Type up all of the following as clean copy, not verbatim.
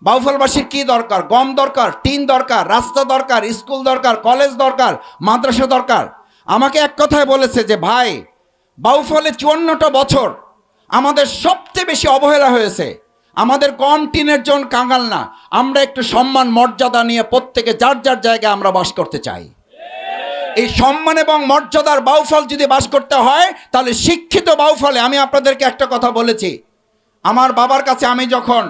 বাউফলবাসীর কি দরকার? গম দরকার, টিন দরকার, রাস্তা দরকার, স্কুল দরকার, কলেজ দরকার, মাদ্রাসা দরকার। আমাকে এক কথায় বলেছে যে ভাই, বাউফলে 54টা বছর আমাদের সবচেয়ে বেশি অবহেলা হয়েছে। আমাদের গম টিনের জন্য কাঙ্গাল না, আমরা একটু সম্মান মর্যাদা নিয়ে প্রত্যেকে যার যার জায়গায় আমরা বাস করতে চাই। এই সম্মান এবং মর্যাদার বাউফল যদি বাস করতে হয়, তাহলে শিক্ষিত বাউফলে, আমি আপনাদেরকে একটা কথা বলেছি, আমার বাবার কাছে আমি যখন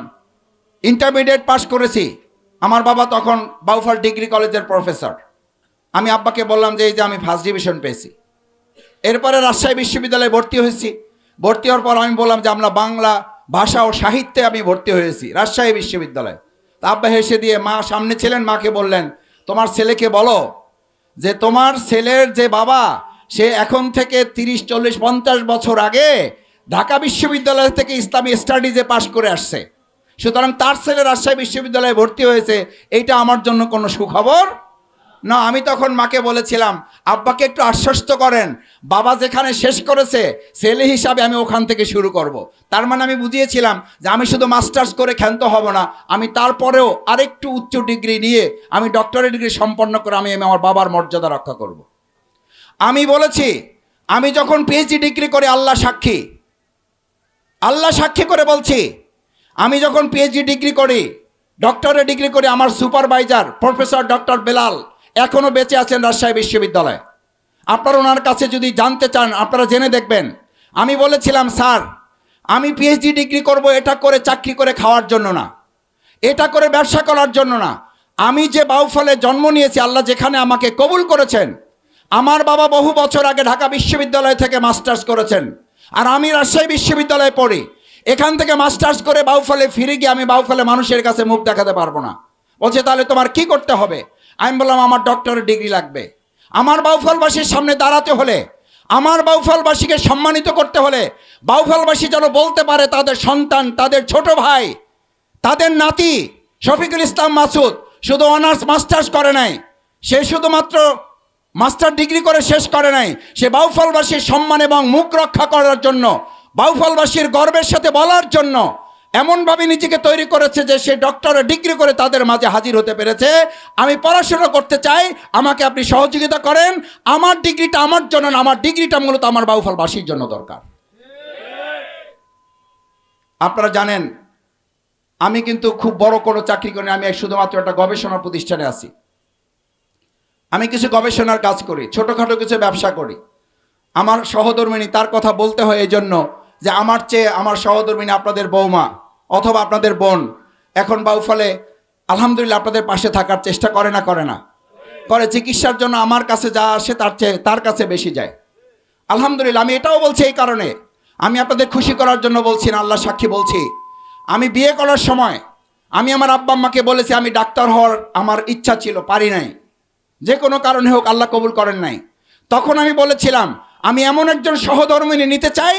ইন্টারমিডিয়েট পাস করেছি, আমার বাবা তখন বাউফল ডিগ্রি কলেজের প্রফেসর। আমি আব্বাকে বললাম যে এই যে আমি ফার্স্ট ডিভিশন পেয়েছি। এরপরে রাজশাহী বিশ্ববিদ্যালয়ে ভর্তি হয়েছি। ভর্তি হওয়ার পর আমি বললাম যে আমরা বাংলা ভাষা ও সাহিত্যে আমি ভর্তি হয়েছি রাজশাহী বিশ্ববিদ্যালয়ে। তা আব্বা হেসে দিয়ে, মা সামনে ছিলেন, মাকে বললেন তোমার ছেলেকে বলো যে তোমার ছেলের যে বাবা, সে এখন থেকে 30, 40, 50 বছর আগে ঢাকা বিশ্ববিদ্যালয় থেকে ইসলামী স্টাডিজে পাশ করে আসছে। সুতরাং তার ছেলে রাজশাহী বিশ্ববিদ্যালয়ে ভর্তি হয়েছে, এইটা আমার জন্য কোনো সুখবর না। আমি তখন মাকে বলেছিলাম, আব্বাকে একটু আশ্বস্ত করেন, বাবা যেখানে শেষ করেছে ছেলে হিসাবে আমি ওখান থেকে শুরু করব। তার মানে আমি বুঝিয়েছিলাম যে আমি শুধু মাস্টার্স করে ক্ষান্ত হব না, আমি তারপরেও আরেকটু উচ্চ ডিগ্রি নিয়ে আমি ডক্টরেট ডিগ্রি সম্পন্ন করে আমি আমার বাবার মর্যাদা রক্ষা করব। আমি বলেছি, আমি যখন পিএইচডি ডিগ্রি করি, আল্লাহ সাক্ষী, আল্লাহ সাক্ষী করে বলছি, আমি যখন পিএইচডি ডিগ্রি করি, ডক্টরেট ডিগ্রি করি, আমার সুপারভাইজার প্রফেসর ডক্টর বেলাল এখনও বেঁচে আছেন রাজশাহী বিশ্ববিদ্যালয়ে। আপনারা ওনার কাছে যদি জানতে চান, আপনারা জেনে দেখবেন। আমি বলেছিলাম, স্যার আমি পিএইচডি ডিগ্রি করব এটা করে চাকরি করে খাওয়ার জন্য না, এটা করে ব্যবসা করার জন্য না। আমি যে বাউফলে জন্ম নিয়েছি, আল্লাহ যেখানে আমাকে কবুল করেছেন, আমার বাবা বহু বছর আগে ঢাকা বিশ্ববিদ্যালয় থেকে মাস্টার্স করেছেন, আর আমি রাজশাহী বিশ্ববিদ্যালয়ে পড়ি। এখান থেকে মাস্টার্স করে বাউফলে ফিরে গিয়ে আমি বাউফলে মানুষের কাছে মুখ দেখাতে পারবো না। বলছে তাহলে তোমার কি করতে হবে? আমি বললাম আমার ডক্টরেট ডিগ্রি লাগবে। আমার বাউফলবাসীর সামনে দাঁড়াতে হলে, আমার বাউফলবাসীকে সম্মানিত করতে হলে, বাউফলবাসী যেন বলতে পারে তাদের সন্তান, তাদের ছোট ভাই, তাদের নাতি শফিকুল ইসলাম মাসুদ শুধু অনার্স মাস্টার্স করে নাই, সে শুধুমাত্র মাস্টার ডিগ্রি করে শেষ করে নাই, সে বাউফলবাসীর সম্মান এবং মুখ রক্ষা করার জন্য, বাউফলবাসীর গর্বের সাথে বলার জন্য এমনভাবে নিজেকে তৈরি করেছে যে সে ডক্টরেট ডিগ্রি করে তাদের মাঝে হাজির হতে পেরেছে। আমি পড়াশোনা করতে চাই, আমাকে আপনি সহযোগিতা করেন। আমার ডিগ্রিটা আমার জন্য না, আমার ডিগ্রিটা মূলত আমার বাউফলবাসীর জন্য দরকার। আপনারা জানেন আমি কিন্তু খুব বড় কোনো চাকরি করি না, আমি শুধুমাত্র একটা গবেষণা প্রতিষ্ঠানে আছি। আমি কিছু গবেষণার কাজ করি, ছোটোখাটো কিছু ব্যবসা করি। আমার সহধর্মিণী, তার কথা বলতে হয় এই জন্য যে আমার চেয়ে আমার সহধর্মিণী আপনাদের বৌমা অথবা আপনাদের বোন এখন বাউফলে আলহামদুলিল্লাহ আপনাদের পাশে থাকার চেষ্টা করে না? করে না? করে। চিকিৎসার জন্য আমার কাছে যা আসে তার চেয়ে তার কাছে বেশি যায়। আলহামদুলিল্লাহ। আমি এটাও বলছি এই কারণে, আমি আপনাদের খুশি করার জন্য বলছি না, আল্লাহ সাক্ষী বলছি। আমি বিয়ে করার সময় আমি আমার আব্বা আম্মাকে বলেছি আমি ডাক্তার হওয়ার আমার ইচ্ছা ছিল, পারি নাই, যে কোনো কারণে হোক আল্লাহ কবুল করেন নাই। তখন আমি বলেছিলাম আমি এমন একজন সহধর্মিণী নিতে চাই,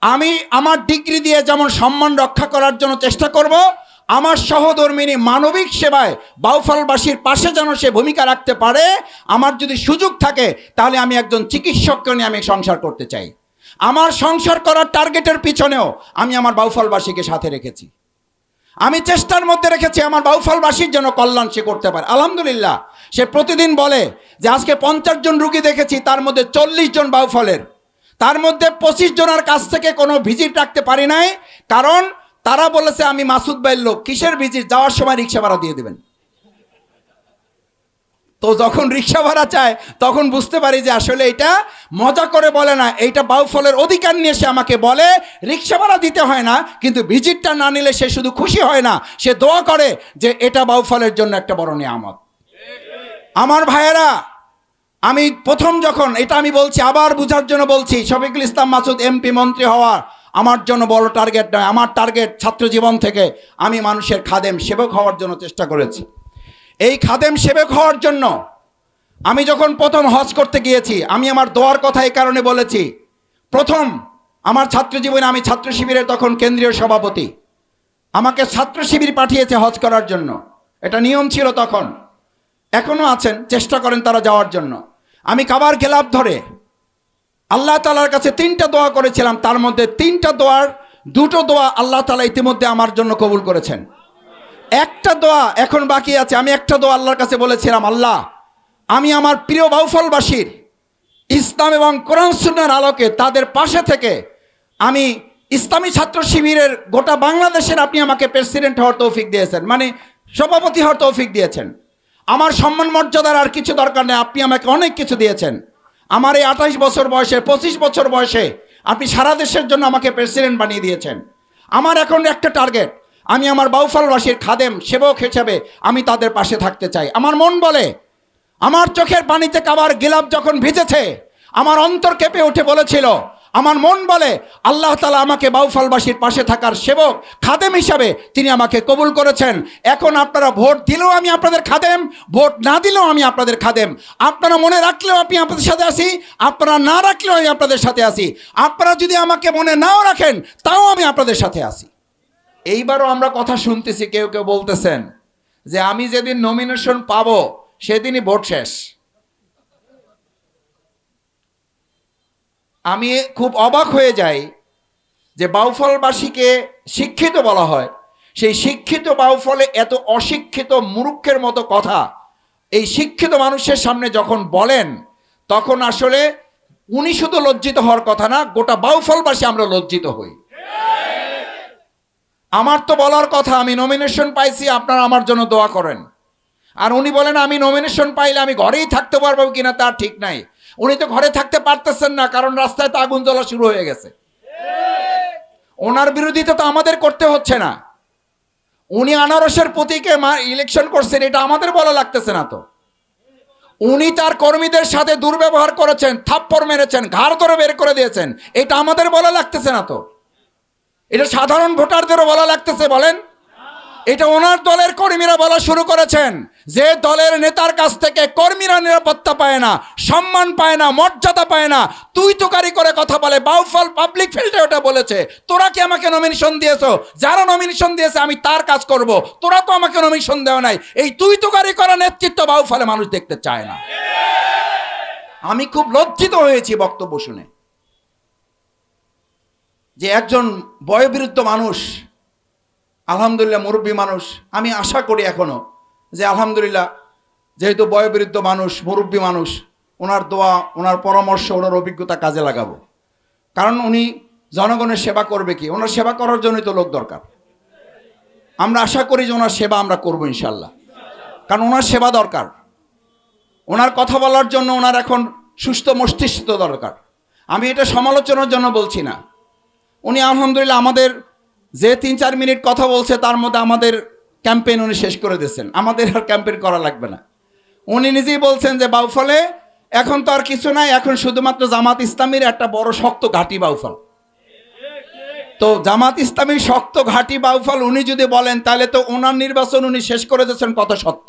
আমি আমার ডিগ্রি দিয়ে যেমন সম্মান রক্ষা করার জন্য চেষ্টা করব, আমার সহধর্মিণী মানবিক সেবায় বাউফলবাসীর পাশে যেন সে ভূমিকা রাখতে পারে। আমার যদি সুযোগ থাকে তাহলে আমি একজন চিকিৎসককে নিয়ে আমি সংসার করতে চাই। আমার সংসার করার টার্গেটের পিছনেও আমি আমার বাউফলবাসীকে সাথে রেখেছি। আমি চেষ্টার মধ্যে রেখেছি আমার বাউফলবাসীর জন্য কল্যাণ সে করতে পারে। আলহামদুলিল্লাহ, সে প্রতিদিন বলে যে আজকে 50 জন রুগী দেখেছি, তার মধ্যে 40 জন বাউফলের, তার মধ্যে 25 জনের কাছ থেকে কোনো ভিজিট রাখতে পারি নাই, কারণ তারা বলেছে আমি মাসুদ ভাইয়ের লোক, কিসের ভিজিট, যাওয়ার সময় রিক্সা ভাড়া দিয়ে দেবেন। তো যখন রিক্সা ভাড়া চায় তখন বুঝতে পারি যে আসলে এটা মজা করে বলে না, এইটা বাউফলের অধিকার নিয়ে সে আমাকে বলে। রিক্সা ভাড়া দিতে হয় না, কিন্তু ভিজিটটা না নিলে সে শুধু খুশি হয় না, সে দোয়া করে যে এটা বাউফলের জন্য একটা বড় নিয়ামত। আমার ভাইয়েরা, আমি প্রথম যখন, এটা আমি বলছি আবার বুঝার জন্য বলছি, শফিকুল ইসলাম মাসুদ এমপি মন্ত্রী হওয়া আমার জন্য বড় টার্গেট নয়। আমার টার্গেট ছাত্র জীবন থেকে আমি মানুষের খাদেম সেবক হওয়ার জন্য চেষ্টা করেছি। এই খাদেম সেবক হওয়ার জন্য আমি যখন প্রথম হজ করতে গিয়েছি, আমি আমার দোয়ার কথা এই কারণে বলেছি। প্রথম আমার ছাত্র জীবনে আমি ছাত্র শিবিরের তখন কেন্দ্রীয় সভাপতি, আমাকে ছাত্র শিবির পাঠিয়েছে হজ করার জন্য। এটা নিয়ম ছিল তখন, এখনও আছেন, চেষ্টা করেন তারা যাওয়ার জন্য। আমি কাবার গেলাপ ধরে আল্লাহ তাআলার কাছে 3টা দোয়া করেছিলাম, তার মধ্যে 3টা দোয়ার 2টো দোয়া আল্লাহ তাআলা ইতিমধ্যে আমার জন্য কবুল করেছেন। একটা দোয়া এখন বাকি আছে। আমি একটা দোয়া আল্লাহর কাছে বলেছিলাম, আল্লাহ আমি আমার প্রিয় বাউফলবাসীর ইসলাম এবং কোরআন সুন্নাহর আলোকে তাদের পাশে থেকে আমি ইসলামী ছাত্র শিবিরের গোটা বাংলাদেশের আপনি আমাকে প্রেসিডেন্ট হওয়ার তৌফিক দিয়েছেন, মানে সভাপতি হওয়ার তৌফিক দিয়েছেন। আমার সম্মান মর্যাদার আর কিছু দরকার নেই, আপনি আমাকে অনেক কিছু দিয়েছেন। আমার এই 28 বছর বয়সে, 25 বছর বয়সে আপনি সারা দেশের জন্য আমাকে প্রেসিডেন্ট বানিয়ে দিয়েছেন। আমার এখন একটা টার্গেট, আমি আমার বাউফলবাসীর খাদেম সেবক হিসেবে আমি তাদের পাশে থাকতে চাই। আমার মন বলে, আমার চোখের পানিতে কাবার গিলাপ যখন ভিজেছে আমার অন্তর কেঁপে উঠে বলেছিল, আমার মন বলে আল্লাহ তাআলা আমাকে বাউফলবাসীর পাশে থাকার সেবক খাদেম হিসাবে তিনি আমাকে কবুল করেছেন। এখন আপনারা ভোট দিলেও আমি আপনাদের খাদেম, ভোট না দিলেও আমি আপনাদের খাদেম। আপনারা মনে রাখলেও আমি আপনাদের সাথে আছি, আপনারা না রাখলেও আমি আপনাদের সাথে আছি। আপনারা যদি আমাকে মনে নাও রাখেন তাও আমি আপনাদের সাথে আছি। এইবারও আমরা কথা শুনতেছি, কেউ কেউ বলতেছেন যে আমি যেদিন নমিনেশন পাবো সেদিনই ভোট শেষ। আমি খুব অবাক হয়ে যাই যে বাউফলবাসীকে শিক্ষিত বলা হয়, সেই শিক্ষিত বাউফলে এত অশিক্ষিত মূর্খের মতো কথা এই শিক্ষিত মানুষের সামনে যখন বলেন, তখন আসলে উনি শুধু লজ্জিত হওয়ার কথা না, গোটা বাউফলবাসী আমরা লজ্জিত হই। আমার তো বলার কথা আমি নমিনেশন পাইছি, আপনারা আমার জন্য দোয়া করেন। আর উনি বলেন আমি নমিনেশন পাইলে আমি ঘরেই থাকতে পারবো কিনা তার ঠিক নাই। উনি তো ঘরে থাকতে পারতেছেন না, কারণ রাস্তায় তো আগুন জ্বলা শুরু হয়ে গেছে। ওনার বিরোধিতা তো আমাদের করতে হচ্ছে না। উনি আনারসের প্রতীকে ইলেকশন করছেন, এটা আমাদের বলা লাগতেছে না তো। উনি তার কর্মীদের সাথে দুর্ব্যবহার করেছেন, থাপ্পড় মেরেছেন, ঘাড় ধরে বের করে দিয়েছেন, এটা আমাদের বলা লাগতেছে না তো। এটা সাধারণ ভোটারদেরও বলা লাগতেছে বলেন? এটা ওনার দলের কর্মীরা বলা শুরু করেছেন, যে দলের নেতার কাছ থেকে কর্মীরা নিরাপত্তা পায় না, সম্মান পায় না, মর্যাদা পায় না, তুই তুকারি করে কথা বলে। বাউফল পাবলিক ফিল্ডে ওটা বলেছে, তোরা কি আমাকে নমিনেশন দিয়েছো? যারা নমিনেশন দিয়েছে আমি তার কাজ করব, তোরা তো আমাকে নমিনেশন দেওয়া নাই। এই তুই তুকারি করা নেতৃত্ব বাউফলে মানুষ দেখতে চায় না। আমি খুব লজ্জিত হয়েছি বক্তব্য শুনে, যে একজন বয়োবৃদ্ধ মানুষ, আলহামদুলিল্লাহ মুরব্বী মানুষ, আমি আশা করি এখনো যে আলহামদুলিল্লাহ যেহেতু বয়োবৃদ্ধ মানুষ, মুরব্বী মানুষ, ওনার দোয়া, ওনার পরামর্শ, ওনার অভিজ্ঞতা কাজে লাগাবো। কারণ উনি জনগণের সেবা করবে কি, ওনার সেবা করার জন্যই তো লোক দরকার। আমরা আশা করি যে ওনার সেবা আমরা করবো ইনশাল্লাহ, কারণ ওনার সেবা দরকার। ওনার কথা বলার জন্য ওনার এখন সুস্থ মস্তিষ্ক দরকার। আমি এটা সমালোচনার জন্য বলছি না। উনি আলহামদুলিল্লাহ আমাদের যে 3-4 মিনিট কথা বলছে তার মধ্যে আমাদের ক্যাম্পেইন উনি শেষ করে দিয়েছেন, আমাদের আর ক্যাম্পেইন করা লাগবে না। উনি নিজেই বলছেন যে বাউফলে এখন তো আর কিছু নাই, এখন শুধুমাত্র জামাত ইসলামীর একটা বড় শক্ত ঘাঁটি বাউফল। তো জামাত ইসলামীর শক্ত ঘাঁটি বাউফল উনি যদি বলেন, তাহলে তো ওনার নির্বাচন উনি শেষ করে দিয়েছেন কত সত্য।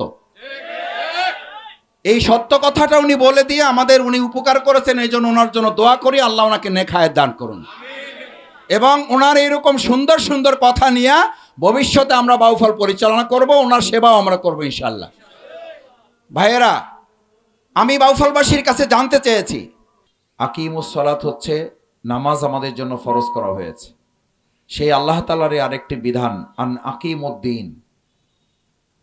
এই সত্য কথাটা উনি বলে দিয়ে আমাদের উনি উপকার করেছেন, এই জন্য ওনার জন্য দোয়া করি, আল্লাহ ওনাকে নেক হায়াত দান করুন। এবং ওনার এইরকম সুন্দর সুন্দর কথা নিয়ে ভবিষ্যতে আমরা বাউফল পরিচালনা করব, ওনার সেবাও আমরা করব ইনশাল্লাহ। ভাইয়েরা, আমি বাউফলবাসীর কাছে জানতে চেয়েছি, আকিমুস সালাত হচ্ছে নামাজ আমাদের জন্য ফরজ করা হয়েছে। সেই আল্লাহ তাআলার আরেকটি বিধান, আন আকিমুদ্দিন,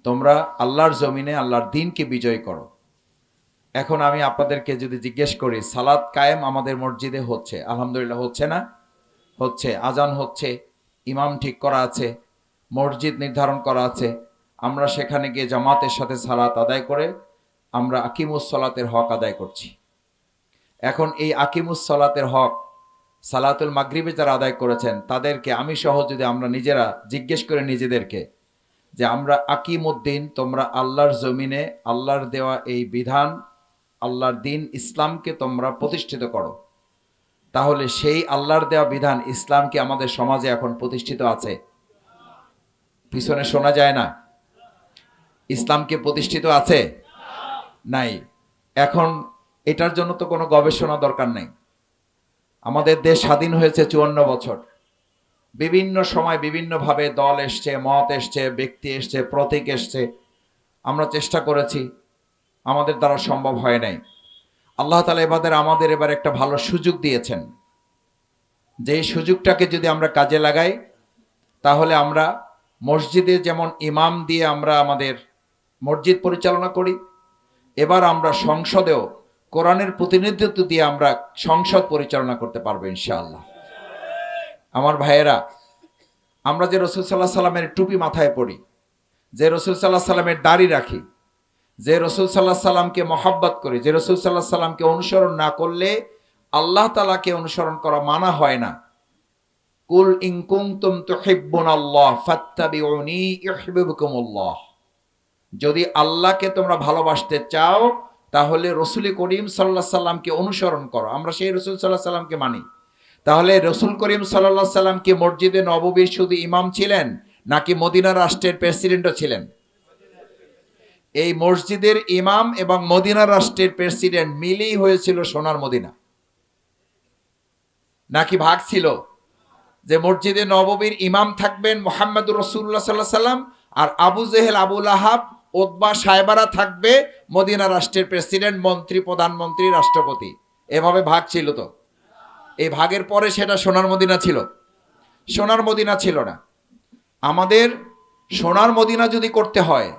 তোমরা আল্লাহর জমিনে আল্লাহর দ্বীনকে বিজয় করো। এখন আমি আপনাদেরকে যদি জিজ্ঞেস করি, সালাত কায়েম আমাদের মসজিদে হচ্ছে, আলহামদুলিল্লাহ হচ্ছে না? হচ্ছে। আজান হচ্ছে, ইমাম ঠিক করা আছে, মসজিদ নির্ধারণ করা আছে, আমরা সেখানে গিয়ে জামাতের সাথে সালাত আদায় করে আমরা আকিমুস সালাতের হক আদায় করছি। এখন এই আকিমুস সালাতের হক সালাতুল মাগরিবে যারা আদায় করেছেন তাদেরকে আমি সহ যদি আমরা নিজেরা জিজ্ঞেস করে নিজেদেরকে যে আমরা আকিমুদ্দিন, তোমরা আল্লাহর জমিনে আল্লাহর দেওয়া এই বিধান, আল্লাহর দ্বীন ইসলামকে তোমরা প্রতিষ্ঠিত করো, তাহলে সেই আল্লাহর দেওয়া বিধান ইসলাম কি আমাদের সমাজে এখন প্রতিষ্ঠিত আছে? পিছনে শোনা যায় না? ইসলাম কি প্রতিষ্ঠিত আছে? নাই। এখন এটার জন্য তো কোনো গবেষণা দরকার নেই। আমাদের দেশ স্বাধীন হয়েছে 54 বছর। বিভিন্ন সময় বিভিন্নভাবে দল এসছে, মত এসছে, ব্যক্তি এসছে, প্রতীক এসছে। আমরা চেষ্টা করেছি, আমাদের দ্বারা সম্ভব হয় নাই। আল্লাহ তাআলা আমাদের এবার একটা ভালো সুযোগ দিয়েছেন, যে সুযোগটাকে যদি আমরা কাজে লাগাই তাহলে আমরা মসজিদে যেমন ইমাম দিয়ে আমরা আমাদের মসজিদ পরিচালনা করি, এবার আমরা সংসদেও কোরআনের প্রতিনিধিত্ব দিয়ে আমরা সংসদ পরিচালনা করতে পারবো ইনশাআল্লাহ। আমার ভাইয়েরা, আমরা যে রসুল সাল্লাহ সাল্লামের টুপি মাথায় পড়ি, যে রসুল সাল্লাহ সাল্লামের দাড়ি রাখি, যে রসুল সাল্লাহ সাল্লামকে মহাব্বত করি, যে রসুল সাল্লাহ সাল্লামকে অনুসরণ না করলে আল্লাহ তাআলাকে অনুসরণ করা মানা হয় না। কুল ইন কুনতুম তুহিব্বুনাল্লাহ ফাত্তাবিউনি ইউহিব্বুকুমুল্লাহ। যদি আল্লাহকে তোমরা ভালোবাসতে চাও তাহলে রসুল করিম সাল্লাল্লাহু আলাইহি সাল্লামকে অনুসরণ করো। আমরা সেই রসুল সাল্লাল্লাহু আলাইহি সাল্লামকে মানি। তাহলে রসুল করিম সাল্লাল্লাহু আলাইহি সাল্লাম কি মসজিদে নববীর শুধু ইমাম ছিলেন নাকি মদিনা রাষ্ট্রের প্রেসিডেন্টও ছিলেন? এই মসজিদের ইমাম এবং মদিনা রাষ্ট্রের প্রেসিডেন্ট মিলেই হয়েছিল সোনার মদিনা, নাকি ভাগ ছিল যে মসজিদে নববীর ইমাম থাকবেন মুহাম্মদুর রাসূলুল্লাহ সাল্লাল্লাহু আলাইহি সাল্লাম, আর আবু জেহেল, আবু লাহাব, উতবা, সায়বারা থাকবে মদিনা রাষ্ট্রের প্রেসিডেন্ট, মন্ত্রী, প্রধানমন্ত্রী, রাষ্ট্রপতি? এভাবে ভাগ ছিল তো? এই ভাগের পরে সেটা সোনার মদিনা ছিল? সোনার মদিনা ছিল না। আমাদের সোনার মদিনা যদি করতে হয়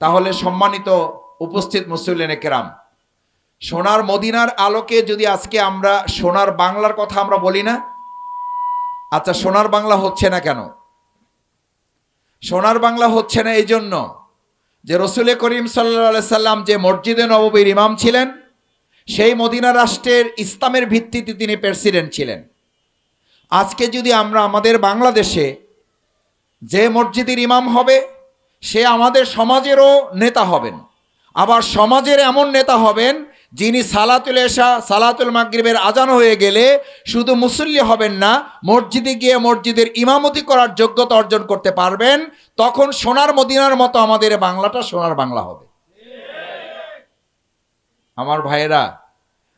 তাহলে সম্মানিত উপস্থিত মুসল্লিনে কেরাম, সোনার মদিনার আলোকে যদি আজকে আমরা সোনার বাংলার কথা আমরা বলি না, আচ্ছা সোনার বাংলা হচ্ছে না কেন? সোনার বাংলা হচ্ছে না এই জন্য যে রসুল করিম সাল্লাল্লাহু আলাইহি সাল্লাম যে মসজিদে নববীর ইমাম ছিলেন, সেই মদিনা রাষ্ট্রের ইসলামের ভিত্তিতে তিনি প্রেসিডেন্ট ছিলেন। আজকে যদি আমরা আমাদের বাংলাদেশে যে মসজিদের ইমাম হবে সে আমাদের সমাজেরও নেতা হবেন, আবার সমাজের এমন নেতা হবেন যিনি সালাতুল এশা, সালাতুল মাগরিবের আজান হয়ে গেলে শুধু মুসল্লি হবেন না, মসজিদে গিয়ে মসজিদের ইমামতি করার যোগ্যতা অর্জন করতে পারবেন। তখন সোনার মদিনার মতো আমাদের বাংলাটা সোনার বাংলা হবে। আমার ভাইয়েরা,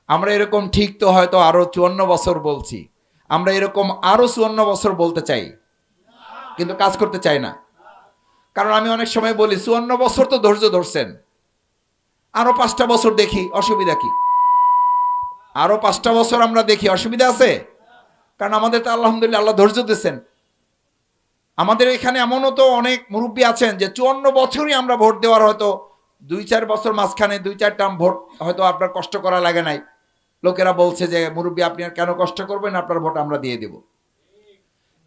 আমরা এরকম ঠিক তো হয়তো আরো 54 বছর বলছি, আমরা এরকম আরো 54 বছর বলতে চাই, কিন্তু কাজ করতে চাই না। কারণ আমি অনেক সময় বলি 54 বছর তো ধৈর্য ধরছেন, আরো 5টা বছর দেখি, অসুবিধা কি? আরো 5টা বছর আমরা দেখি, অসুবিধা আছে? কারণ আমাদের তো আলহামদুলিল্লাহ আল্লাহ ধৈর্য দিচ্ছেন। আমাদের এখানে এমনও তো অনেক মুরব্বী আছেন যে 54 বছরই আমরা ভোট দেওয়ার, হয়তো 2-4 বছর মাঝখানে 2-4 টার্ম ভোট হয়তো আপনার কষ্ট করা লাগে নাই। লোকেরা বলছে যে মুরব্বী আপনি আর কেন কষ্ট করবেন, আপনার ভোট আমরা দিয়ে দেব।